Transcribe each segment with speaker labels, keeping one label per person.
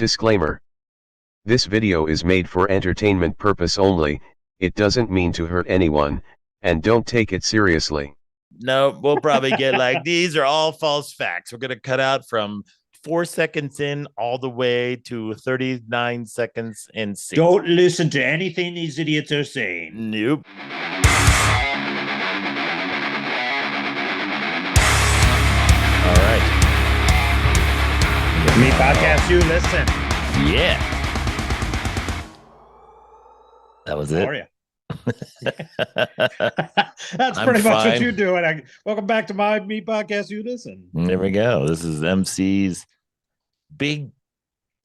Speaker 1: Disclaimer. This video is made for entertainment purpose only, it doesn't mean to hurt anyone, and don't take it seriously.
Speaker 2: No, we'll probably get like, these are all false facts. We're going to cut out from 4 seconds in all the way to 39 seconds and 6.
Speaker 3: Don't listen to anything these idiots are saying.
Speaker 2: Nope. All right.
Speaker 3: Me podcast, you listen.
Speaker 2: Yeah. That was it.
Speaker 3: How are you? That's pretty much what you're doing. Welcome back to my Me podcast, you listen.
Speaker 2: There we go. This is MC's big,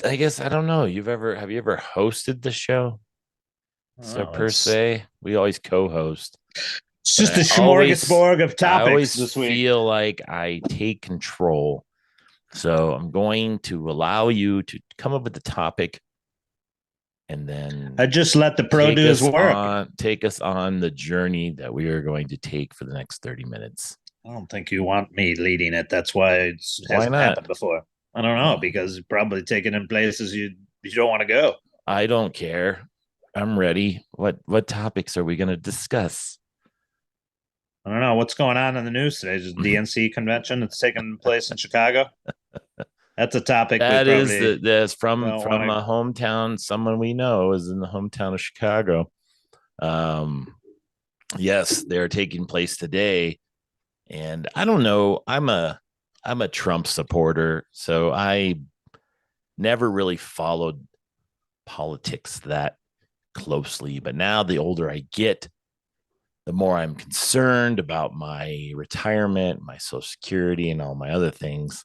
Speaker 2: I guess, I don't know. Have you ever hosted the show? So per se, we always co-host.
Speaker 3: It's just a smorgasbord of topics.
Speaker 2: I always
Speaker 3: this week.
Speaker 2: feel like I take control. So I'm going to allow you to come up with the topic, and then
Speaker 3: I just let the produce work.
Speaker 2: Take us on the journey that we are going to take for the next 30 minutes.
Speaker 3: I don't think you want me leading it. That's why it hasn't happened before. I don't know, because you're probably taking in places you don't want to go.
Speaker 2: I don't care. I'm ready. What topics are we going to discuss?
Speaker 3: I don't know what's going on in the news today. Is the DNC convention that's taking place in Chicago? That's a topic.
Speaker 2: That's from a hometown. Someone we know is in the hometown of Chicago. Yes, they're taking place today, and I don't know. I'm a Trump supporter, so I never really followed politics that closely. But now, the older I get, the more I'm concerned about my retirement, my Social Security, and all my other things.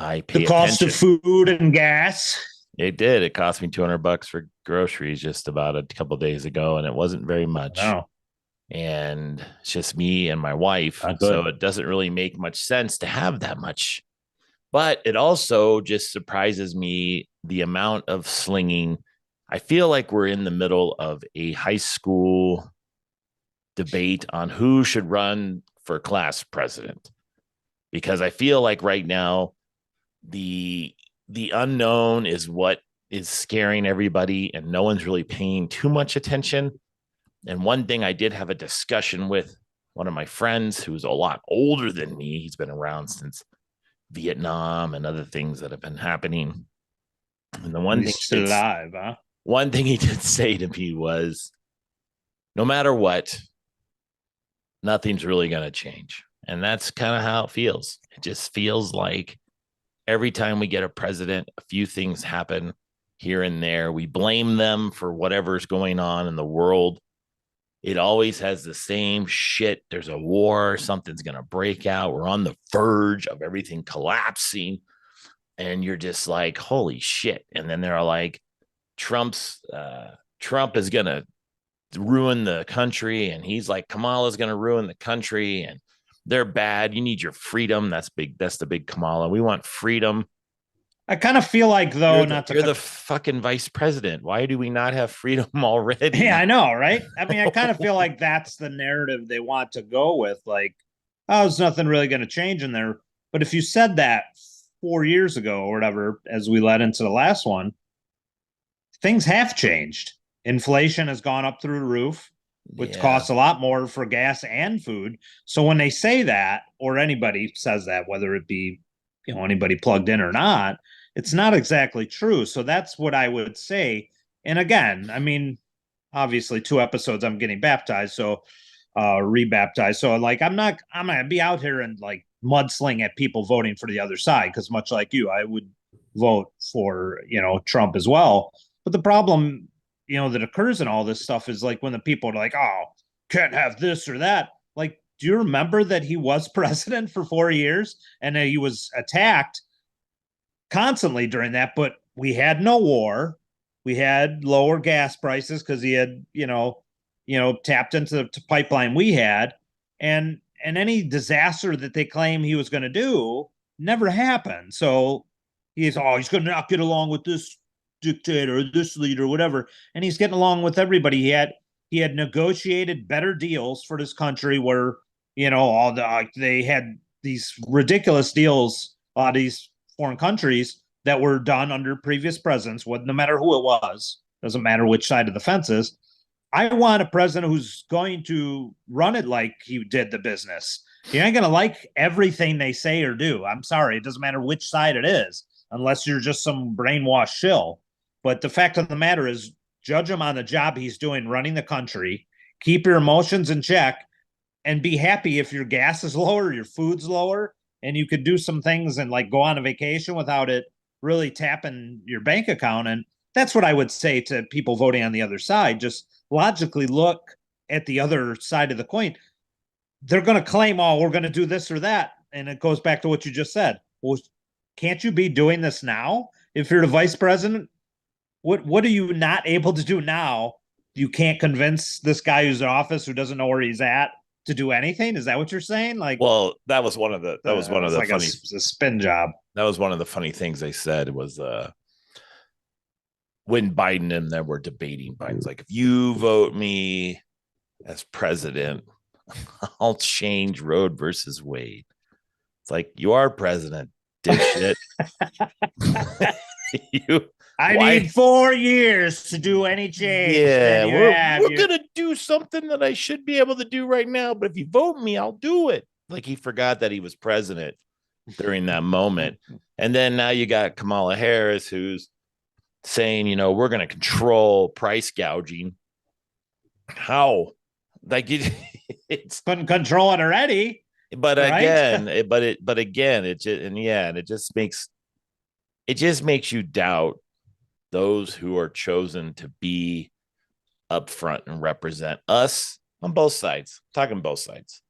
Speaker 2: I pay
Speaker 3: the cost
Speaker 2: attention.
Speaker 3: Of food and gas.
Speaker 2: It did. It cost me $200 for groceries just about a couple of days ago, and it wasn't very much.
Speaker 3: No.
Speaker 2: And it's just me and my wife, so it doesn't really make much sense to have that much. But it also just surprises me the amount of slinging. I feel like we're in the middle of a high school debate on who should run for class president, because I feel like right now the unknown is what is scaring everybody, and no one's really paying too much attention. And one thing, I did have a discussion with one of my friends who's a lot older than me. He's been around since Vietnam and other things that have been happening. And the one thing
Speaker 3: still alive, huh?
Speaker 2: One thing he did say to me was, no matter what, nothing's really going to change. And that's kind of how it feels. It just feels like every time we get a president, a few things happen here and there. We blame them for whatever's going on in the world. It always has the same shit. There's a war, something's going to break out. We're on the verge of everything collapsing. And you're just like, holy shit. And then they're like, Trump is going to ruin the country, and he's like, Kamala's going to ruin the country, and they're bad. You need your freedom. That's the big Kamala. We want freedom.
Speaker 3: I kind of feel like, though,
Speaker 2: you're the fucking vice president. Why do we not have freedom already?
Speaker 3: Yeah, I know, right? I mean, I kind of feel like that's the narrative they want to go with. Like, oh, there's nothing really going to change in there. But if you said that 4 years ago or whatever, as we led into the last one, things have changed. Inflation has gone up through the roof, which costs a lot more for gas and food. So when they say that, or anybody says that, whether it be, anybody plugged in or not, it's not exactly true. So that's what I would say. And again, I mean, obviously 2 episodes, I'm getting baptized. So rebaptized. So like, I'm not going to be out here and like mudsling at people voting for the other side. Cause much like you, I would vote for, Trump as well. But the problem, that occurs in all this stuff is like when the people are like, oh, can't have this or that. Like, do you remember that he was president for 4 years and he was attacked constantly during that? But we had no war. We had lower gas prices because he had, tapped into the pipeline we had. And any disaster that they claim he was going to do never happened. So he's going to not get along with this dictator, this leader, whatever, and he's getting along with everybody. He had negotiated better deals for this country, where they had these ridiculous deals. A lot of these foreign countries that were done under previous presidents, no matter who it was, doesn't matter which side of the fence is. I want a president who's going to run it like he did the business. You ain't going to like everything they say or do. I'm sorry. It doesn't matter which side it is, unless you're just some brainwashed shill. But the fact of the matter is, judge him on the job he's doing running the country. Keep your emotions in check and be happy if your gas is lower, your food's lower, and you could do some things and like go on a vacation without it really tapping your bank account. And that's what I would say to people voting on the other side. Just logically look at the other side of the coin. They're going to claim, oh, we're going to do this or that. And it goes back to what you just said. Well, can't you be doing this now? If you're the vice president, what are you not able to do now? You can't convince this guy who's in office who doesn't know where he's at to do anything. Is that what you're saying? Like,
Speaker 2: well, that was one of the like funny
Speaker 3: a spin job.
Speaker 2: That was one of the funny things they said was when Biden and them were debating. Biden's like, if you vote me as president, I'll change Roe versus Wade. It's like, you are president, dipshit.
Speaker 3: I need 4 years to do any change.
Speaker 2: Yeah, we're gonna do something that I should be able to do right now, but if you vote me, I'll do it. Like, he forgot that he was president during that moment. And then now you got Kamala Harris, who's saying, you know, we're gonna control price gouging. How? Like, it's
Speaker 3: couldn't control it already.
Speaker 2: But right? again, it just makes you doubt those who are chosen to be upfront and represent us on both sides. I'm talking both sides.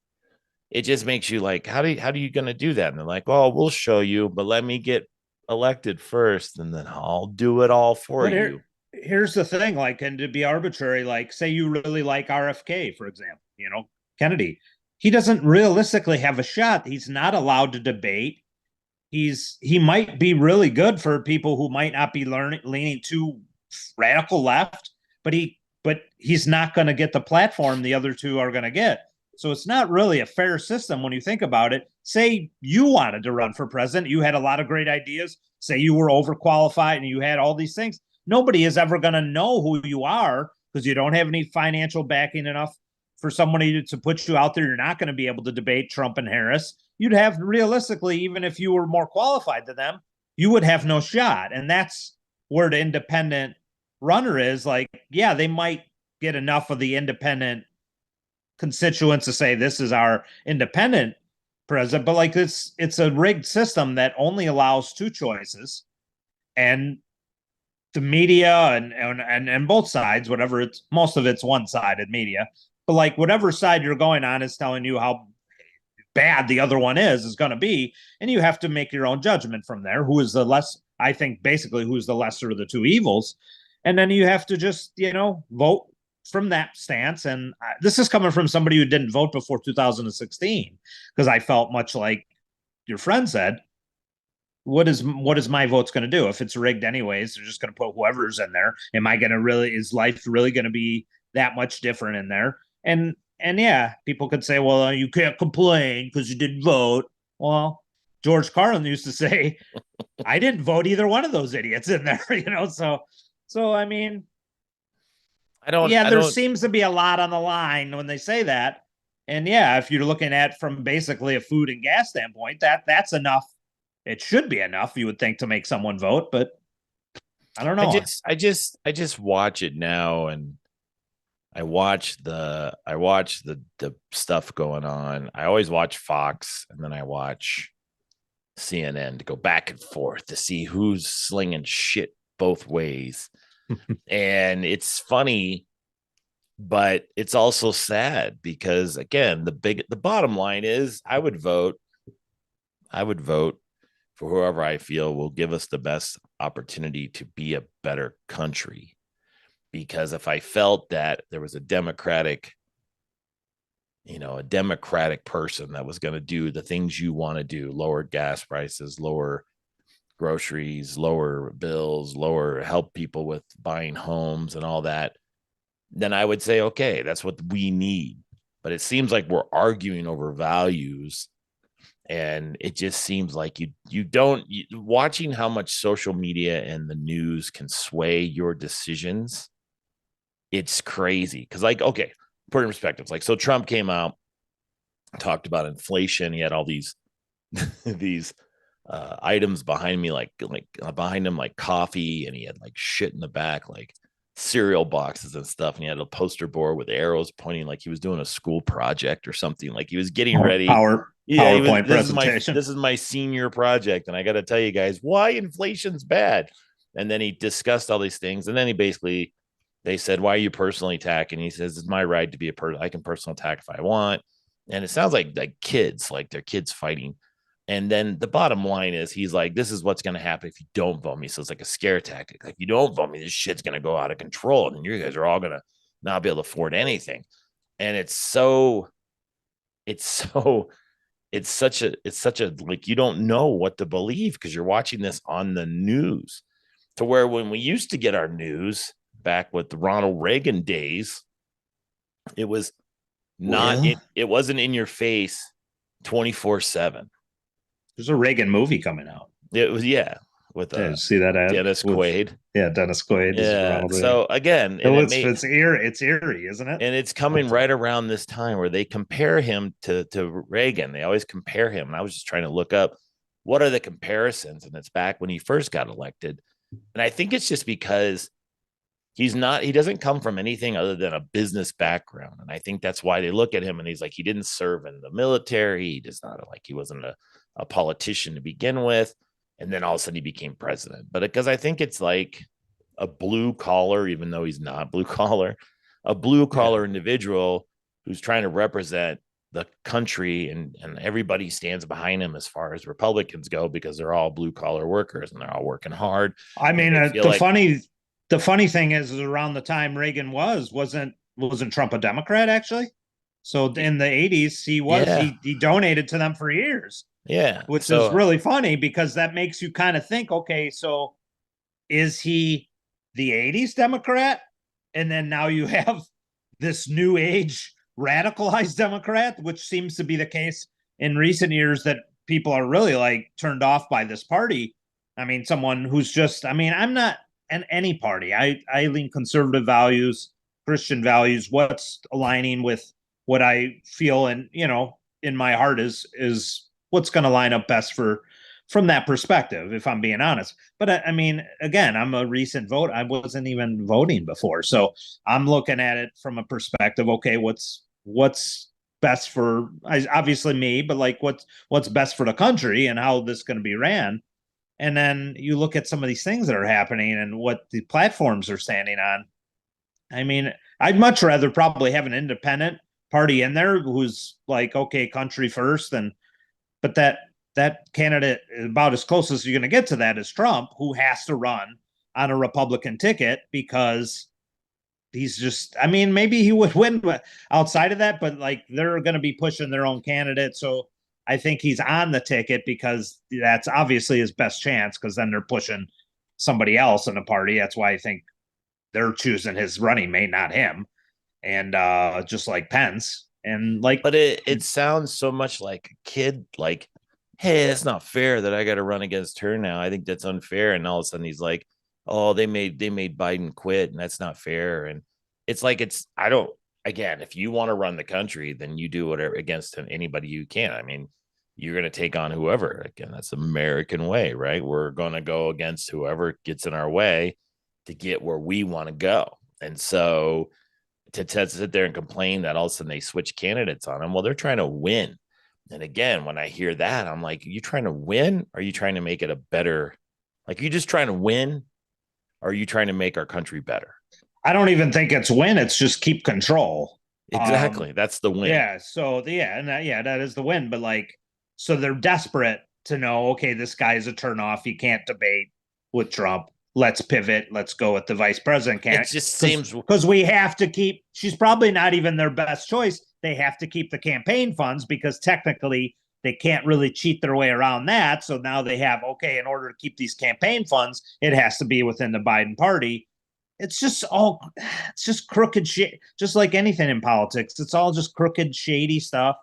Speaker 2: It just makes you like, how do you going to do that? And they're like, oh, we'll show you, but let me get elected first, and then I'll do it all for you.
Speaker 3: Here's the thing, like, and to be arbitrary, like, say you really like RFK, for example, you know, Kennedy. He doesn't realistically have a shot. He's not allowed to debate. He might be really good for people who might not be leaning too radical left, but he's not going to get the platform the other two are going to get. So it's not really a fair system when you think about it. Say you wanted to run for president, you had a lot of great ideas. Say you were overqualified and you had all these things. Nobody is ever going to know who you are because you don't have any financial backing enough for somebody to put you out there. You're not going to be able to debate Trump and Harris. You'd have, realistically, even if you were more qualified than them, you would have no shot. And that's where the independent runner is. Like, yeah, they might get enough of the independent constituents to say this is our independent president, but like it's a rigged system that only allows two choices. And the media and both sides, whatever, it's most of it's one-sided media, but like whatever side you're going on is telling you how bad the other one is going to be, and you have to make your own judgment from there. Who is the less? I think basically who's the lesser of the two evils, and then you have to just vote from that stance. And this is coming from somebody who didn't vote before 2016 because I felt much like your friend said. What is my vote's going to do if it's rigged anyways? They're just going to put whoever's in there. Am I going to is life really going to be that much different in there? And yeah, people could say, well, you can't complain because you didn't vote. Well, George Carlin used to say, I didn't vote either one of those idiots in there, So I mean, there seems to be a lot on the line when they say that. And yeah, if you're looking at from basically a food and gas standpoint, that's enough. It should be enough, you would think, to make someone vote, but I don't know.
Speaker 2: I just watch it now, and I watch the stuff going on. I always watch Fox, and then I watch CNN to go back and forth to see who's slinging shit both ways. And it's funny, but it's also sad because, again, the bottom line is I would vote for whoever I feel will give us the best opportunity to be a better country. Because if I felt that there was a democratic person that was going to do the things you want to do, lower gas prices, lower groceries, lower bills, help people with buying homes and all that, then I would say, okay, that's what we need. But it seems like we're arguing over values And it just seems like watching how much social media and the news can sway your decisions. It's crazy. Cause like, okay, put it in perspective. Like, so Trump came out, talked about inflation. He had all these, these items behind me, like behind him, like coffee, and he had like shit in the back, like cereal boxes and stuff. And he had a poster board with arrows pointing like he was doing a school project or something. Like he was getting ready. Yeah, he was.
Speaker 3: PowerPoint presentation.
Speaker 2: This is my senior project, and I got to tell you guys why inflation's bad. And then he discussed all these things, and then they said, "Why are you personally attacking?" He says, "It's my right to be a person. I can personally attack if I want." And it sounds like kids, like they're kids fighting. And then the bottom line is, he's like, "This is what's going to happen if you don't vote me." So it's like a scare tactic. Like, you don't vote me, this shit's going to go out of control, and you guys are all going to not be able to afford anything. And it's such a like, you don't know what to believe because you're watching this on the news. To where when we used to get our news back with the Ronald Reagan days, it was not it wasn't in your face 24/7.
Speaker 3: There's a Reagan movie coming out.
Speaker 2: It was, with
Speaker 3: see that ad?
Speaker 2: Dennis Quaid.
Speaker 3: Yeah, Dennis Quaid.
Speaker 2: Yeah. So again,
Speaker 3: it's eerie, isn't it?
Speaker 2: And it's coming right around this time where they compare him to Reagan. They always compare him. And I was just trying to look up what are the comparisons, and it's back when he first got elected. And I think it's just because he doesn't come from anything other than a business background. And I think that's why they look at him and he's like, he didn't serve in the military. He does not, like, he wasn't a politician to begin with. And then all of a sudden he became president. But because I think it's like a blue collar, even though he's not blue collar, a blue collar individual who's trying to represent the country, and everybody stands behind him as far as Republicans go, because they're all blue collar workers and they're all working hard.
Speaker 3: I mean, the funny thing is around the time Reagan wasn't Trump a Democrat, actually? So in the 80s, he donated to them for years.
Speaker 2: Yeah.
Speaker 3: Which is really funny, because that makes you kind of think, okay, so is he the 80s Democrat? And then now you have this new age radicalized Democrat, which seems to be the case in recent years, that people are really like turned off by this party. I mean, someone who's just, I mean, I'm not in any party. I lean conservative values, Christian values, what's aligning with what I feel, and, in my heart is what's going to line up best from that perspective, if I'm being honest. But I mean, again, I'm a recent vote. I wasn't even voting before. So I'm looking at it from a perspective, okay, what's best for, obviously me, but like what's best for the country and how this is going to be ran. And then you look at some of these things that are happening and what the platforms are standing on. I mean, I'd much rather probably have an independent party in there who's like, okay, country first, but that candidate is about as close as you're going to get to that is Trump, who has to run on a Republican ticket because he's just, I mean, maybe he would win outside of that, but like they're going to be pushing their own candidate. So I think he's on the ticket because that's obviously his best chance, because then they're pushing somebody else in the party. That's why I think they're choosing his running mate, not him. And just like Pence. And like,
Speaker 2: but it sounds so much like a kid, like, hey, it's not fair that I got to run against her now. I think that's unfair. And all of a sudden he's like, oh, they made Biden quit, and that's not fair. And it's like, again, if you want to run the country, then you do whatever against anybody you can. I mean, you're going to take on whoever. Again, that's the American way, right? We're going to go against whoever gets in our way to get where we want to go. And so to sit there and complain that all of a sudden they switch candidates on them, well, they're trying to win. And again, when I hear that, I'm like, are you trying to win? Or are you trying to make it a better, like, are you just trying to win? Or are you trying to make our country better?
Speaker 3: I don't even think it's win. It's just keep control.
Speaker 2: Exactly. That's the win.
Speaker 3: Yeah. So that is the win. But like, so they're desperate to know, okay, this guy's a turnoff. He can't debate with Trump. Let's pivot. Let's go with the vice president candidate.
Speaker 2: It just seems,
Speaker 3: because we have to keep, she's probably not even their best choice. They have to keep the campaign funds because technically they can't really cheat their way around that. So now they have, okay, in order to keep these campaign funds, it has to be within the Biden party. It's just crooked shit, just like anything in politics. It's all just crooked, shady stuff.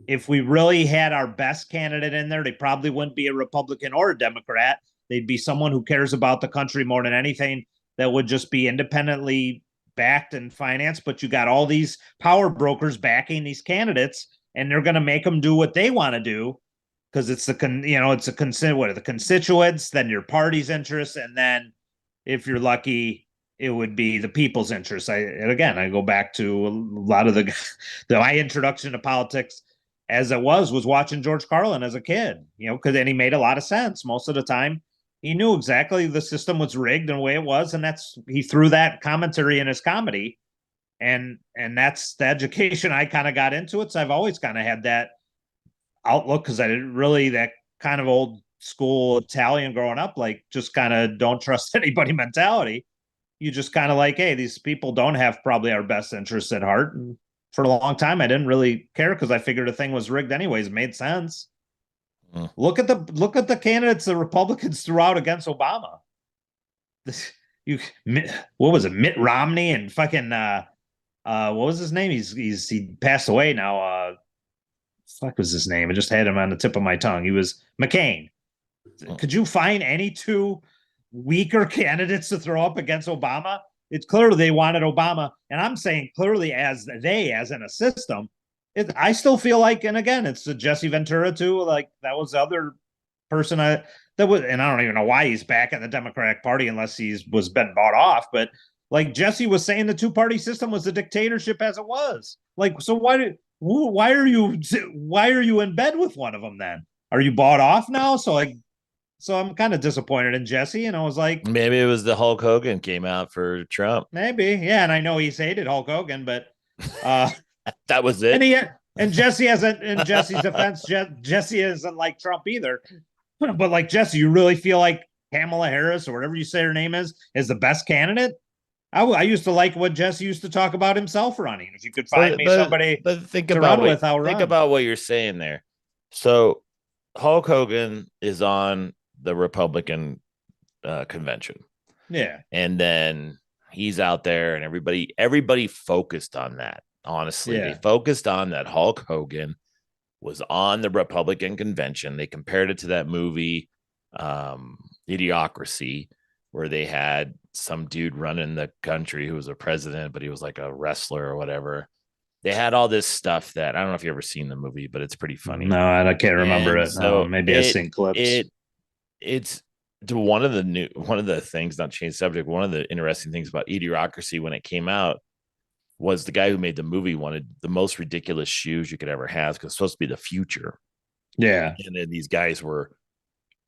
Speaker 3: if we really had our best candidate in there, they probably wouldn't be a Republican or a Democrat. They'd be someone who cares about the country more than anything, that would just be independently backed and financed. But you got all these power brokers backing these candidates, and they're going to make them do what they want to do, because it's the the constituents, then your party's interests, and then if you're lucky, it would be the people's interests. I go back to a lot of my introduction to politics as it was watching George Carlin as a kid, because then he made a lot of sense most of the time. He knew exactly the system was rigged and the way it was, and he threw that commentary in his comedy, and that's the education I kind of got into it. So I've always kind of had that outlook, because I didn't really, that kind of old school Italian growing up, like just kind of don't trust anybody mentality. You just kind of like, hey, these people don't have probably our best interests at heart. And for a long time, I didn't really care, because I figured the thing was rigged anyways. It made sense. Look at the candidates the Republicans threw out against Obama. What was it? Mitt Romney and fucking what was his name? He passed away now. Fuck was his name? I just had him on the tip of my tongue. He was McCain. Could you find any two weaker candidates to throw up against Obama? It's clearly they wanted Obama, and I'm saying clearly as in a system. I still feel like, and again, it's Jesse Ventura too. Like that was the other person and I don't even know why he's back in the Democratic Party unless was been bought off. But like Jesse was saying, the two-party system was a dictatorship as it was. Like, so why are you in bed with one of them then? Are you bought off now? So I'm kind of disappointed in Jesse, and I was like,
Speaker 2: maybe it was the Hulk Hogan came out for Trump.
Speaker 3: Maybe, yeah. And I know he's hated Hulk Hogan, but
Speaker 2: that was it.
Speaker 3: And Jesse hasn't, in Jesse's defense, Jesse isn't like Trump either. But like Jesse, you really feel like Kamala Harris, or whatever you say her name is the best candidate? I used to like what Jesse used to talk about himself running. If you could find somebody
Speaker 2: to run with, think about what you're saying there. So Hulk Hogan is on the Republican convention.
Speaker 3: Yeah.
Speaker 2: And then he's out there, and everybody focused on that. Honestly, They focused on that Hulk Hogan was on the Republican convention. They compared it to that movie, Idiocracy, where they had some dude running the country who was a president, but he was like a wrestler or whatever. They had all this stuff that I don't know if you've ever seen the movie, but it's pretty funny.
Speaker 3: No, I can't remember it. So maybe I've seen clips.
Speaker 2: It's one of the things, not change subject. One of the interesting things about Idiocracy when it came out was the guy who made the movie wanted the most ridiculous shoes you could ever have, because it's supposed to be the future.
Speaker 3: Yeah.
Speaker 2: And then these guys were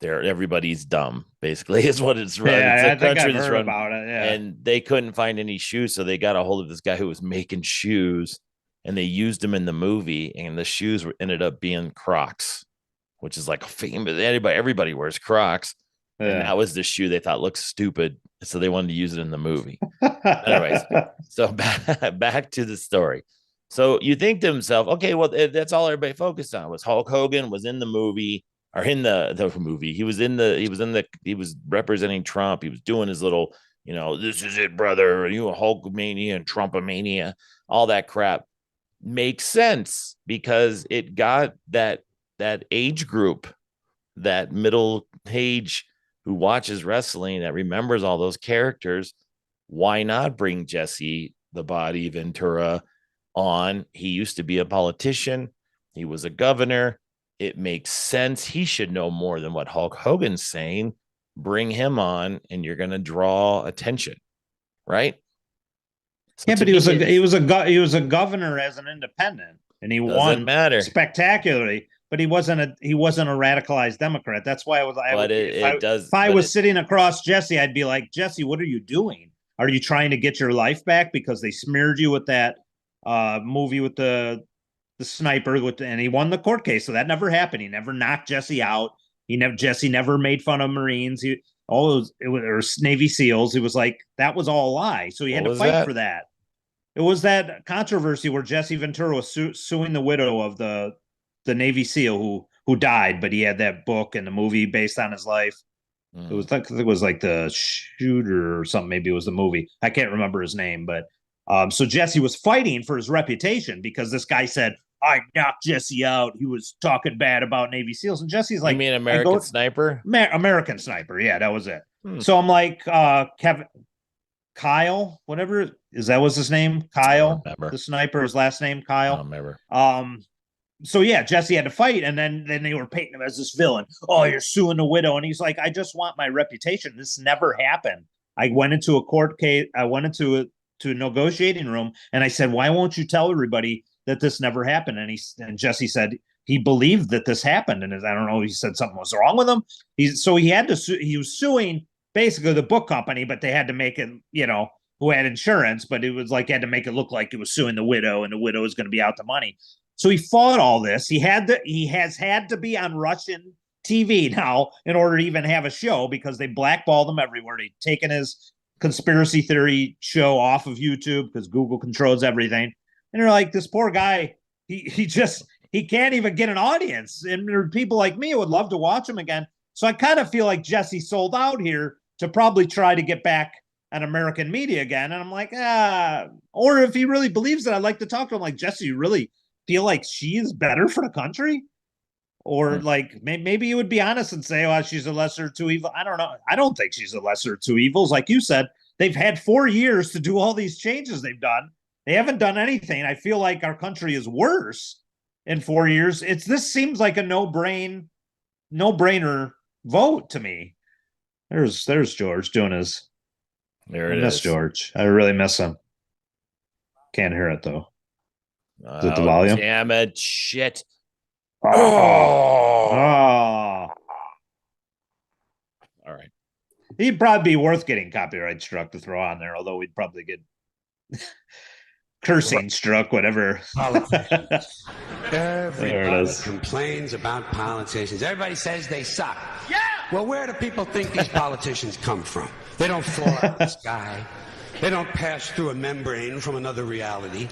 Speaker 2: there. Everybody's dumb, basically, is what it's run.
Speaker 3: Yeah,
Speaker 2: it's
Speaker 3: I think I've heard about it. Yeah.
Speaker 2: And they couldn't find any shoes. So they got a hold of this guy who was making shoes, and they used them in the movie. And the shoes ended up being Crocs, which is like a famous, everybody wears Crocs. Yeah. And that was the shoe they thought looked stupid, so they wanted to use it in the movie. Anyways, so back to the story. So you think to himself, okay, well, that's all everybody focused on was Hulk Hogan was in the movie, or in the movie. He was representing Trump. He was doing his little, this is it, brother. You a Hulkamania and Trumpomania, all that crap makes sense, because it got that age group, that middle age who watches wrestling, that remembers all those characters. Why not bring Jesse the Body Ventura on? He used to be a politician. He was a governor. It makes sense. He should know more than what Hulk Hogan's saying. Bring him on, and you're going to draw attention, right?
Speaker 3: So yeah, but he was a governor as an independent, and he won spectacularly. But he wasn't a radicalized Democrat. That's why if I was sitting across Jesse, I'd be like, Jesse, what are you doing? Are you trying to get your life back because they smeared you with that movie with the sniper and he won the court case? So that never happened. He never knocked Jesse out. Jesse never made fun of Marines. It was Navy SEALs. It was like that was all a lie. So he had to fight for that. It was that controversy where Jesse Ventura was suing the widow of the Navy SEAL who died, but he had that book and the movie based on his life. It was like The Shooter or something. Maybe it was the movie. I can't remember his name, but so Jesse was fighting for his reputation because this guy said, I knocked Jesse out. He was talking bad about Navy SEALs. And Jesse's like,
Speaker 2: you mean American Sniper?
Speaker 3: American Sniper. Yeah, that was it.
Speaker 2: Hmm.
Speaker 3: So I'm like, Kyle, whatever. Is that was his name? Kyle, the sniper, his last name, Kyle.
Speaker 2: I don't remember.
Speaker 3: So yeah, Jesse had to fight, and then they were painting him as this villain. Oh, you're suing the widow. And he's like, I just want my reputation. This never happened. I went into a court case, I went into a negotiating room, and I said, why won't you tell everybody that this never happened? And Jesse said he believed that this happened. And I don't know, he said something was wrong with him. He was suing basically the book company, but they had to make it, who had insurance, but it was like, had to make it look like it was suing the widow, and the widow was going to be out the money. So he fought all this. He has had to be on Russian TV now in order to even have a show, because they blackballed him everywhere. They've taken his conspiracy theory show off of YouTube because Google controls everything. And they're like, this poor guy, he can't even get an audience. And there are people like me who would love to watch him again. So I kind of feel like Jesse sold out here to probably try to get back on American media again. And I'm like, or if he really believes it, I'd like to talk to him. Like, Jesse, you really feel like she is better for the country? Or like maybe you would be honest and say, oh, she's a lesser of two evils. I don't know. I don't think she's a lesser of two evils. Like you said, they've had 4 years to do all these changes they've done. They haven't done anything. I feel like our country is worse in 4 years. This seems like a no-brainer vote to me. There's George doing his.
Speaker 2: There it
Speaker 3: is. I miss George. I really miss him. Can't hear it though. Is it the volume?
Speaker 2: Damn it! Shit.
Speaker 3: Oh.
Speaker 2: All right.
Speaker 3: He'd probably be worth getting copyright struck to throw on there, although we'd probably get cursing struck, whatever.
Speaker 4: Politicians. Everybody complains about politicians. Everybody says they suck. Yeah. Well, where do people think these politicians come from? They don't fall out of the sky. They don't pass through a membrane from another reality.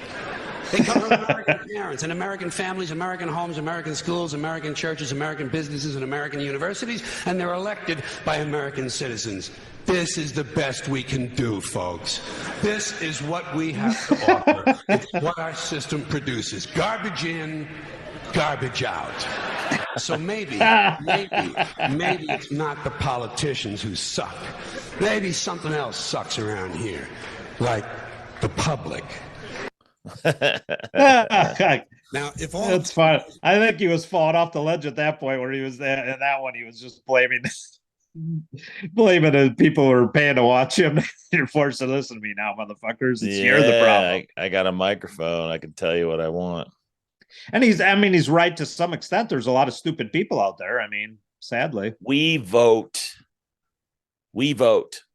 Speaker 4: They come from American parents and American families, American homes, American schools, American churches, American businesses, and American universities, and they're elected by American citizens. This is the best we can do, folks. This is what we have to offer. It's what our system produces. Garbage in, garbage out. So maybe it's not the politicians who suck. Maybe something else sucks around here, like the public.
Speaker 3: Now, if all that's fine, I think he was falling off the ledge at that point where he was there. In that one, he was just blaming the people who are paying to watch him. You're forced to listen to me now, motherfuckers. You're the problem.
Speaker 2: I got a microphone. I can tell you what I want.
Speaker 3: And he's right to some extent. There's a lot of stupid people out there. I mean, sadly,
Speaker 2: we vote.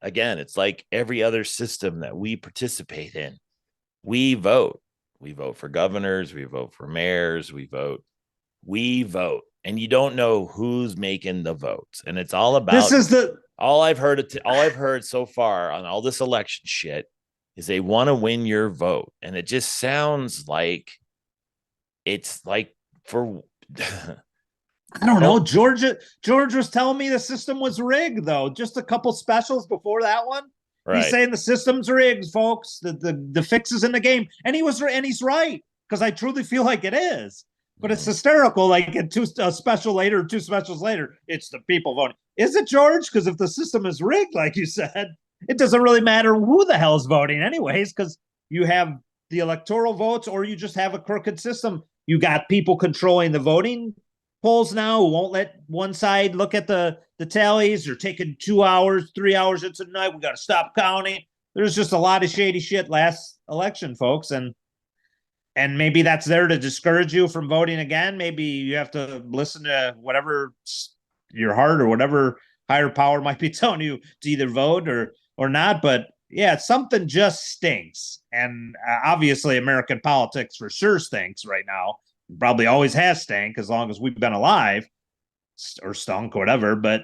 Speaker 2: Again, it's like every other system that we participate in. We vote. We vote for governors. We vote for mayors. We vote. And you don't know who's making the votes. And it's all about all I've heard so far on all this election shit is they want to win your vote. And it just sounds like it's like for
Speaker 3: I don't know. George was telling me the system was rigged, though. Just a couple specials before that one. Right. He's saying the system's rigged, folks. The fix is in the game, and he's right, because I truly feel like it is. But it's hysterical. Like two specials later, it's the people voting. Is it, George? Because if the system is rigged, like you said, it doesn't really matter who the hell is voting, anyways. Because you have the electoral votes, or you just have a crooked system. You got people controlling the voting polls now who won't let one side look at the tallies. They're taking 2 hours, 3 hours into the night. We got to stop counting. There's just a lot of shady shit last election, folks. And maybe that's there to discourage you from voting again. Maybe you have to listen to whatever your heart or whatever higher power might be telling you to either vote or not. But yeah, something just stinks. And obviously American politics for sure stinks right now. Probably always has stank as long as we've been alive, or stunk or whatever. But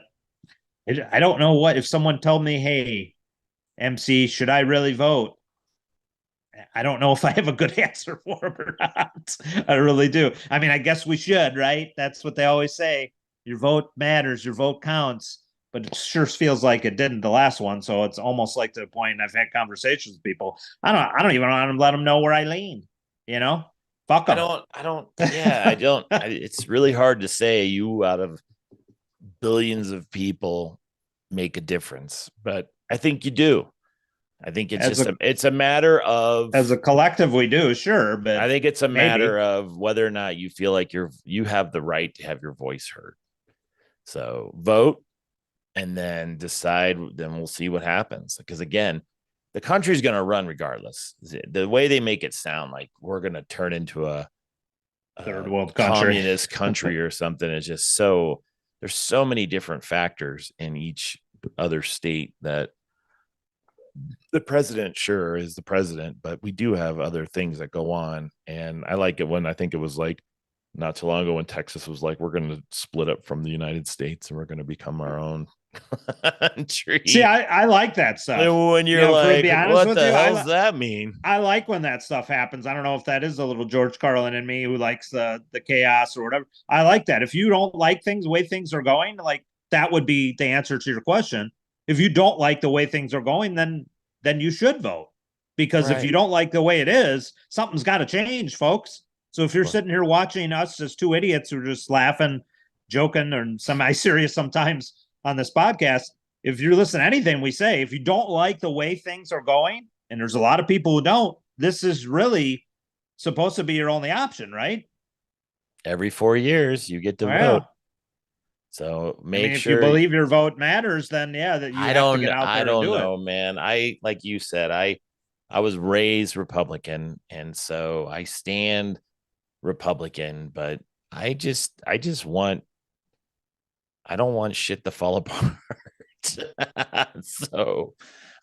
Speaker 3: I don't know what, if someone told me, hey, MC, should I really vote? I don't know if I have a good answer for him or not. I really do. I mean, I guess we should, right? That's what they always say. Your vote matters. Your vote counts. But it sure feels like it didn't the last one. So it's almost like to the point I've had conversations with people. I don't even want to let them know where I lean. If Fuck them.
Speaker 2: It's really hard to say you out of billions of people make a difference, but I think you do. I think it's a matter of,
Speaker 3: as a collective we do, sure, but
Speaker 2: I think it's a matter of whether or not you feel like you have the right to have your voice heard. So vote and then decide, then we'll see what happens. Because again, the country's going to run regardless. The way they make it sound like we're going to turn into a
Speaker 3: third world country,
Speaker 2: communist country or something is just so, there's so many different factors in each other state that the president sure is the president, but we do have other things that go on. And I like it when, I think it was like not too long ago when Texas was like, we're going to split up from the United States and we're going to become our own country.
Speaker 3: See, I like that stuff.
Speaker 2: And when you're like, what the hell does that mean?
Speaker 3: I like when that stuff happens. I don't know if that is a little George Carlin in me who likes the chaos or whatever. I like that. If you don't like things, the way things are going, like that would be the answer to your question. If you don't like the way things are going, then you should vote. Because if you don't like the way it is, something's got to change, folks. So if you're sitting here watching us as two idiots who are just laughing, joking, or semi-serious sometimes on this podcast, if you're listening to anything we say, if you don't like the way things are going, and there's a lot of people who don't, this is really supposed to be your only option, right?
Speaker 2: Every 4 years, you get to vote. So make sure
Speaker 3: if you believe your vote matters, then that you have to get out there
Speaker 2: I don't
Speaker 3: and do
Speaker 2: know,
Speaker 3: it.
Speaker 2: man. Like you said, I was raised Republican, and so I stand Republican, but I don't want shit to fall apart. So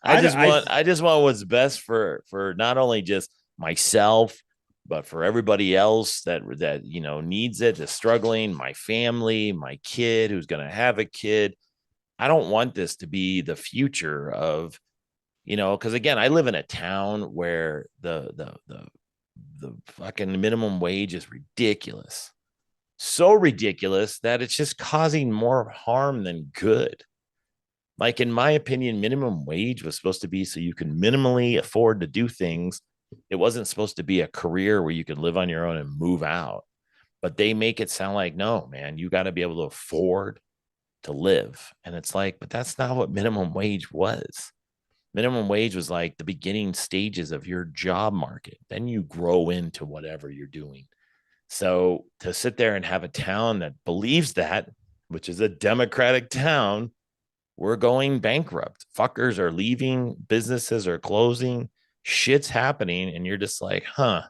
Speaker 2: I just want what's best for not only just myself, but for everybody else that needs it, is struggling, my family, my kid who's going to have a kid. I don't want this to be the future of, because again, I live in a town where the fucking minimum wage is ridiculous. So ridiculous that it's just causing more harm than good. Like, in my opinion, minimum wage was supposed to be so you can minimally afford to do things. It wasn't supposed to be a career where you could live on your own and move out. But they make it sound like, no, man, you got to be able to afford to live. And it's like, but that's not what minimum wage was. Minimum wage was like the beginning stages of your job market. Then you grow into whatever you're doing. So to sit there and have a town that believes that, which is a Democratic town, we're going bankrupt. Fuckers are leaving. Businesses are closing. Shit's happening. And you're just like, huh.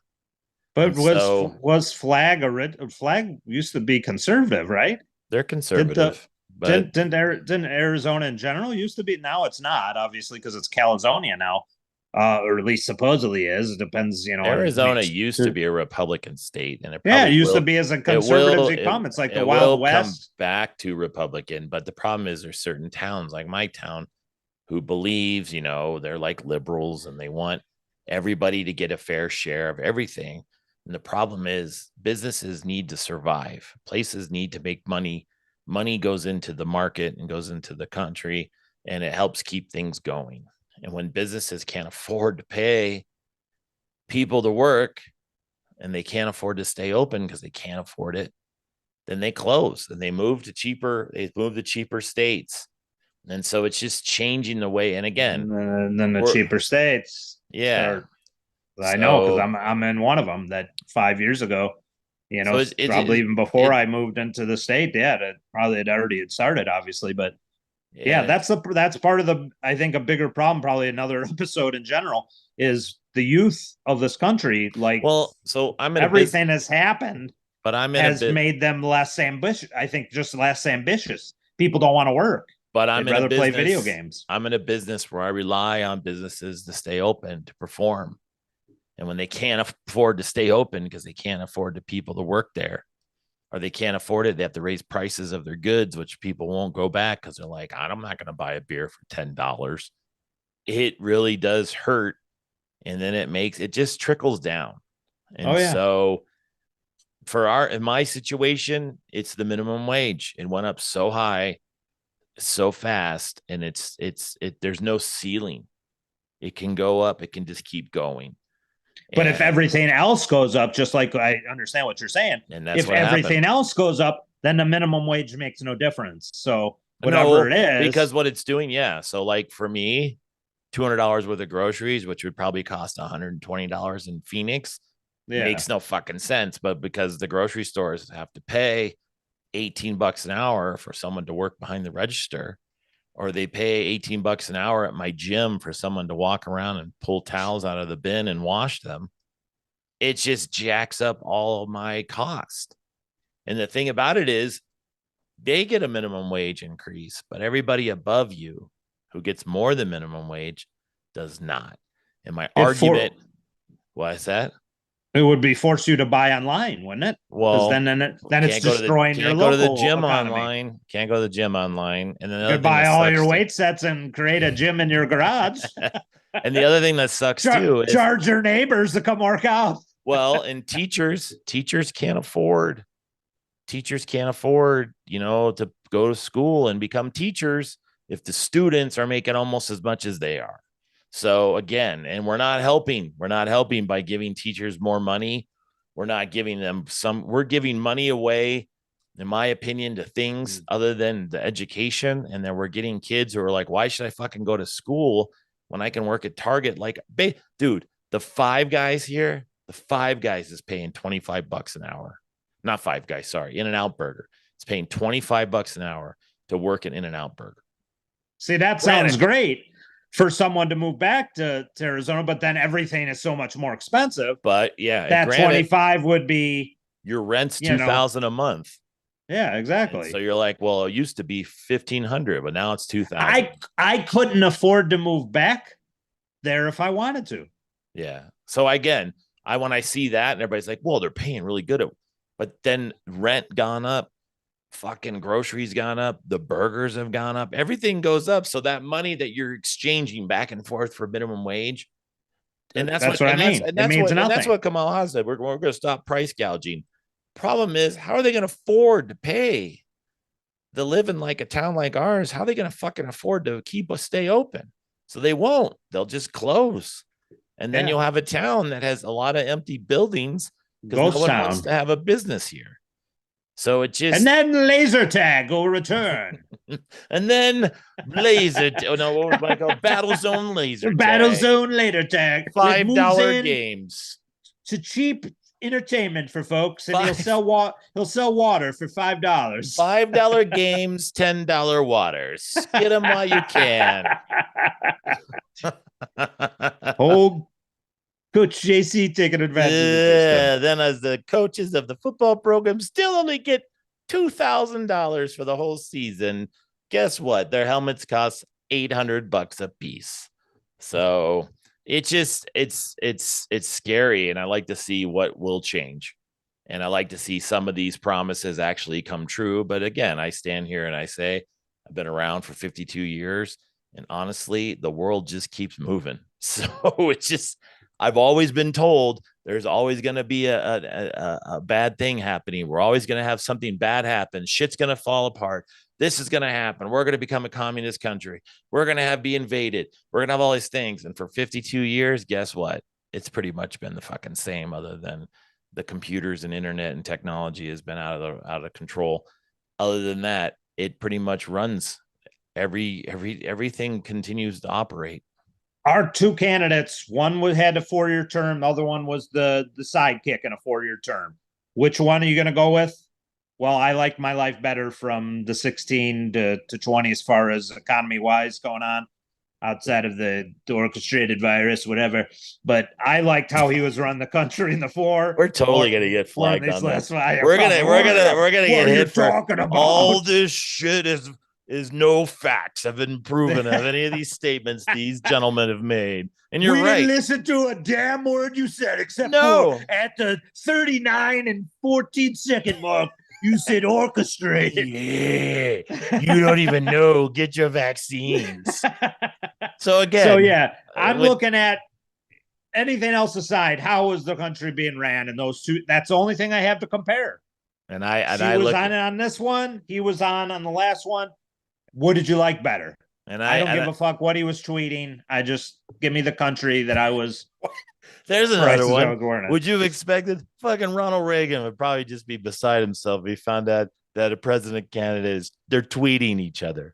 Speaker 3: But was Flag used to be conservative, right?
Speaker 2: They're conservative.
Speaker 3: Didn't Arizona in general used to be? Now it's not, obviously, because it's California now, or at least supposedly is. It depends,
Speaker 2: Arizona used to be a Republican state, and
Speaker 3: it used to be as a conservative as you come. It's like the Wild West.
Speaker 2: Come back to Republican, but the problem is there's certain towns like my town who believes, they're like liberals and they want everybody to get a fair share of everything. And the problem is businesses need to survive. Places need to make money. Money goes into the market and goes into the country, and it helps keep things going. And when businesses can't afford to pay people to work and they can't afford to stay open because they can't afford it, then they close and they move to cheaper states. And so it's just changing the way. And again,
Speaker 3: and then the cheaper states.
Speaker 2: Yeah.
Speaker 3: I know, because I'm in one of them that 5 years ago, probably even before I moved into the state. It probably had already started, obviously, but that's part of I think a bigger problem, probably another episode in general, is the youth of this country. Like,
Speaker 2: so
Speaker 3: everything has happened,
Speaker 2: but
Speaker 3: has made them less ambitious. I think just less ambitious. People don't want to work.
Speaker 2: But They'd rather play
Speaker 3: video games.
Speaker 2: I'm in a business where I rely on businesses to stay open, to perform. And when they can't afford to stay open because they can't afford the people to work there, or they can't afford it, they have to raise prices of their goods, which people won't go back because they're like, I'm not going to buy a beer for $10. It really does hurt. And then it just trickles down. And so in my situation, it's the minimum wage. It went up so high, so fast, and there's no ceiling. It can go up. It can just keep going.
Speaker 3: But if everything else goes up, just like I understand what you're saying,
Speaker 2: and that's
Speaker 3: if everything else goes up, then the minimum wage makes no difference. So whatever it is,
Speaker 2: because what it's doing, So like for me, $200 worth of groceries, which would probably cost $120 in Phoenix, makes no fucking sense. But because the grocery stores have to pay $18 an hour for someone to work behind the register, or they pay $18 an hour at my gym for someone to walk around and pull towels out of the bin and wash them, it just jacks up all of my cost. And the thing about it is, they get a minimum wage increase, but everybody above you who gets more than minimum wage does not. And my argument, what is that?
Speaker 3: It would be force you to buy online, wouldn't it?
Speaker 2: Well,
Speaker 3: then it's destroying your local
Speaker 2: go to the gym
Speaker 3: economy.
Speaker 2: Online. Can't go to the gym online. And then
Speaker 3: you could buy all your weight sets and create a gym in your garage.
Speaker 2: And the other thing that sucks too is
Speaker 3: charge your neighbors to come work out.
Speaker 2: Well, and teachers can't afford. Teachers can't afford, to go to school and become teachers if the students are making almost as much as they are. So again, and we're not helping by giving teachers more money. We're not giving them we're giving money away, in my opinion, to things other than the education. And then we're getting kids who are like, why should I fucking go to school when I can work at Target? Like, dude, the Five Guys here, is paying $25 an hour. Not Five Guys, sorry, In-N-Out Burger. It's paying $25 an hour to work at In-N-Out Burger.
Speaker 3: See, that sounds great for someone to move back to Arizona, but then everything is so much more expensive.
Speaker 2: But
Speaker 3: that 25 would be
Speaker 2: your rent's $2,000 a month.
Speaker 3: Yeah, exactly.
Speaker 2: And so you're like, well, it used to be $1,500, but now it's $2,000.
Speaker 3: I couldn't afford to move back there if I wanted to.
Speaker 2: Yeah. So again, when I see that and everybody's like, well, they're paying really good but then rent gone up, fucking groceries gone up, the burgers have gone up, everything goes up. So that money that you're exchanging back and forth for minimum wage, and that's what I mean. And that's what Kamala said. We're going to stop price gouging. Problem is, how are they going to afford to pay to live in like a town like ours? How are they going to fucking afford to stay open? So they won't. They'll just close, and then you'll have a town that has a lot of empty buildings because no one wants to have a business here. So it just,
Speaker 3: and then laser tag will return.
Speaker 2: And then like a battle zone laser tag. $5 games.
Speaker 3: It's a cheap entertainment for folks, and he'll sell water for $5.
Speaker 2: $5 games, $10 waters. Get them while you can.
Speaker 3: Old Coach JC taking advantage of this.
Speaker 2: Then as the coaches of the football program still only get $2,000 for the whole season. Guess what? Their helmets cost $800 a piece. So it's scary. And I like to see what will change. And I like to see some of these promises actually come true. But again, I stand here and I say, I've been around for 52 years. And honestly, the world just keeps moving. So it's just, I've always been told there's always going to be a bad thing happening. We're always going to have something bad happen. Shit's going to fall apart. This is going to happen. We're going to become a communist country. We're going to be invaded. We're going to have all these things. And for 52 years, guess what? It's pretty much been the fucking same, other than the computers and internet and technology has been out of control. Other than that, it pretty much runs. Everything continues to operate.
Speaker 3: Our two candidates, one had a 4-year term, the other one was the sidekick in a 4-year term. Which one are you going to go with? Well, I like my life better from the 16 to 20 as far as economy-wise going on, outside of the orchestrated virus, whatever. But I liked how he was running the country in the 4.
Speaker 2: We're totally going to get flagged on this.
Speaker 3: We're gonna
Speaker 2: get hit for all this shit is no facts have been proven of any of these statements these gentlemen have made. And you're right.
Speaker 3: We didn't listen to a damn word you said, except for at the 39 and 14 second mark, you said orchestrate.
Speaker 2: Yeah. You don't even know. Get your vaccines. So again.
Speaker 3: I'm looking at anything else aside. How is the country being ran? And those two, that's the only thing I have to compare.
Speaker 2: And
Speaker 3: I was on this one. He was on the last one. What did you like better?
Speaker 2: And
Speaker 3: I don't give a fuck what he was tweeting. I just give me the country that I was.
Speaker 2: There's another one.
Speaker 3: Would
Speaker 2: Would you have expected fucking Ronald Reagan would probably just be beside himself if he found out that a president candidate is they're tweeting each other?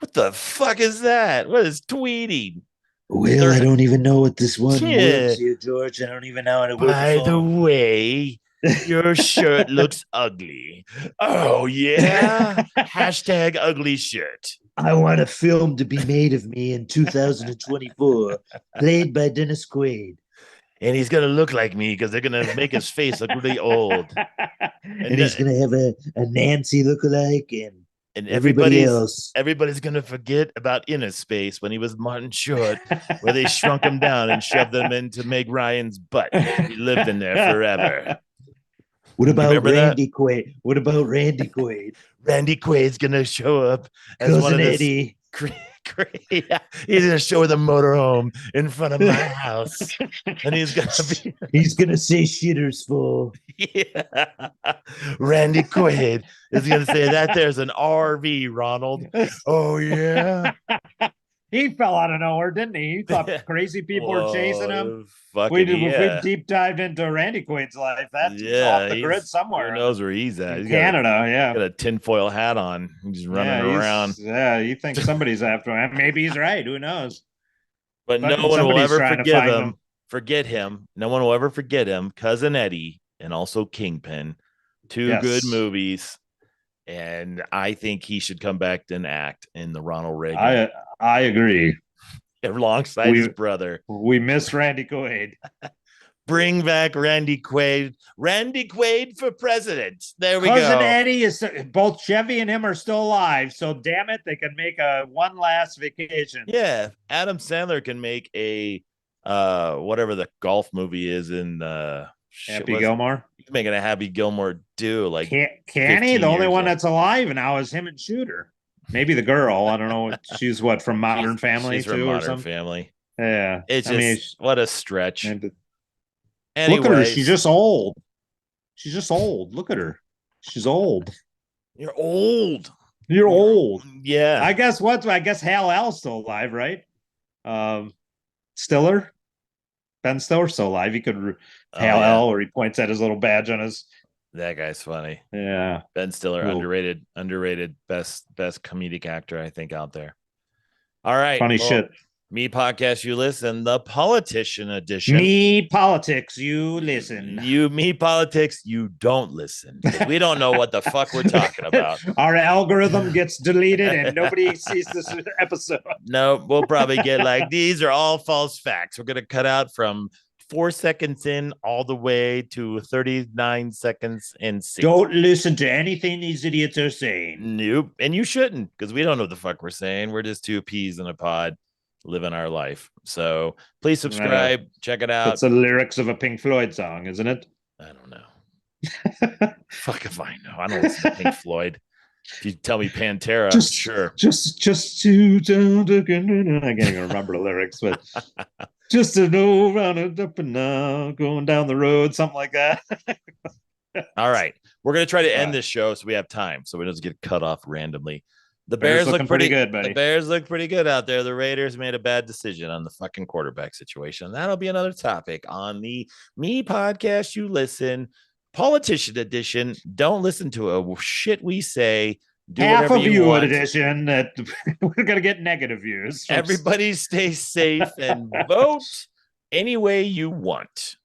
Speaker 2: What the fuck is that? What is tweeting?
Speaker 5: Well, I don't even know what this one was here, George. I don't even know how to work.
Speaker 2: By the way, your shirt looks ugly. Oh, yeah. Hashtag ugly shirt.
Speaker 5: I want a film to be made of me in 2024, played by Dennis Quaid.
Speaker 2: And he's going to look like me because they're going to make his face look really old.
Speaker 5: And he's going to have a Nancy lookalike
Speaker 2: and
Speaker 5: everybody else.
Speaker 2: Everybody's going to forget about Inner Space when he was Martin Short, where they shrunk him down and shoved him into Meg Ryan's butt. He lived in there forever.
Speaker 5: What about Randy Quaid? What about Randy Quaid?
Speaker 2: Randy Quaid's going to show up as
Speaker 5: Cousin
Speaker 2: one of
Speaker 5: Eddie.
Speaker 2: Yeah, he's gonna show the motorhome in front of my house, and he's
Speaker 5: gonna say shitter's full.
Speaker 2: Yeah, Randy Quaid is gonna say that there's an RV, Ronald. Oh yeah.
Speaker 3: He fell out of nowhere, didn't he? He thought crazy people were chasing him.
Speaker 2: We
Speaker 3: deep dived into Randy Quaid's life. That's off the grid somewhere.
Speaker 2: Who knows where he's at?
Speaker 3: He's Canada,
Speaker 2: got a tinfoil hat on. He's running around.
Speaker 3: Yeah, you think somebody's after him. Maybe he's right. Who knows?
Speaker 2: But no one will ever forget him. No one will ever forget him. Cousin Eddie and also Kingpin. Two good movies. And I think he should come back and act in the Ronald Reagan.
Speaker 3: I agree.
Speaker 2: Alongside his brother.
Speaker 3: We miss Randy Quaid.
Speaker 2: Bring back Randy Quaid. Randy Quaid for president. There we go.
Speaker 3: Cousin Eddie is both Chevy and him are still alive. So damn it, they can make one last vacation.
Speaker 2: Yeah. Adam Sandler can make a whatever the golf movie is in
Speaker 3: Happy Gilmore.
Speaker 2: He's making a Happy Gilmore do like
Speaker 3: can he? The only one that's alive now is him and Shooter. Maybe the girl. I don't know. She's from Modern Family
Speaker 2: she's
Speaker 3: too,
Speaker 2: from
Speaker 3: or
Speaker 2: Modern
Speaker 3: something.
Speaker 2: Family.
Speaker 3: Yeah,
Speaker 2: it's just what a stretch.
Speaker 3: Look at her. She's just old. She's just old. Look at her. She's old.
Speaker 2: You're old.
Speaker 3: You're old.
Speaker 2: Yeah.
Speaker 3: I guess Hal L's still alive, right? Stiller. Ben Stiller's still alive. He could Hal L, or he points at his little badge on his.
Speaker 2: That guy's funny.
Speaker 3: Yeah.
Speaker 2: Ben Stiller, underrated, best comedic actor, I think, out there. All right.
Speaker 3: Funny shit.
Speaker 2: Me podcast, you listen. The Politician edition.
Speaker 3: Me politics, you listen.
Speaker 2: Me politics, you don't listen. We don't know what the fuck we're talking about.
Speaker 3: Our algorithm gets deleted and nobody sees this episode.
Speaker 2: No, we'll probably get like, these are all false facts. We're going to cut out from 4 seconds in all the way to 39 seconds and 6.
Speaker 3: Don't listen to anything these idiots are saying.
Speaker 2: Nope. And you shouldn't, because we don't know what the fuck we're saying. We're just two peas in a pod living our life. So please subscribe. Check it out.
Speaker 3: It's the lyrics of a Pink Floyd song, isn't it?
Speaker 2: I don't know. Fuck if I know. I don't listen to Pink Floyd. If you tell me Pantera, sure.
Speaker 3: Just to I can't even remember the lyrics, but just to know round and up and now going down the road, something like that.
Speaker 2: All right. We're gonna try to end this show so we have time, so we don't get cut off randomly. The Bears look pretty good, buddy. The Bears look pretty good out there. The Raiders made a bad decision on the fucking quarterback situation. That'll be another topic on the Me Podcast You Listen Politician Edition. Don't listen to a shit we say. Do
Speaker 3: half
Speaker 2: whatever
Speaker 3: of
Speaker 2: you want.
Speaker 3: Edition that we're gonna get negative views.
Speaker 2: Everybody stay safe and vote any way you want.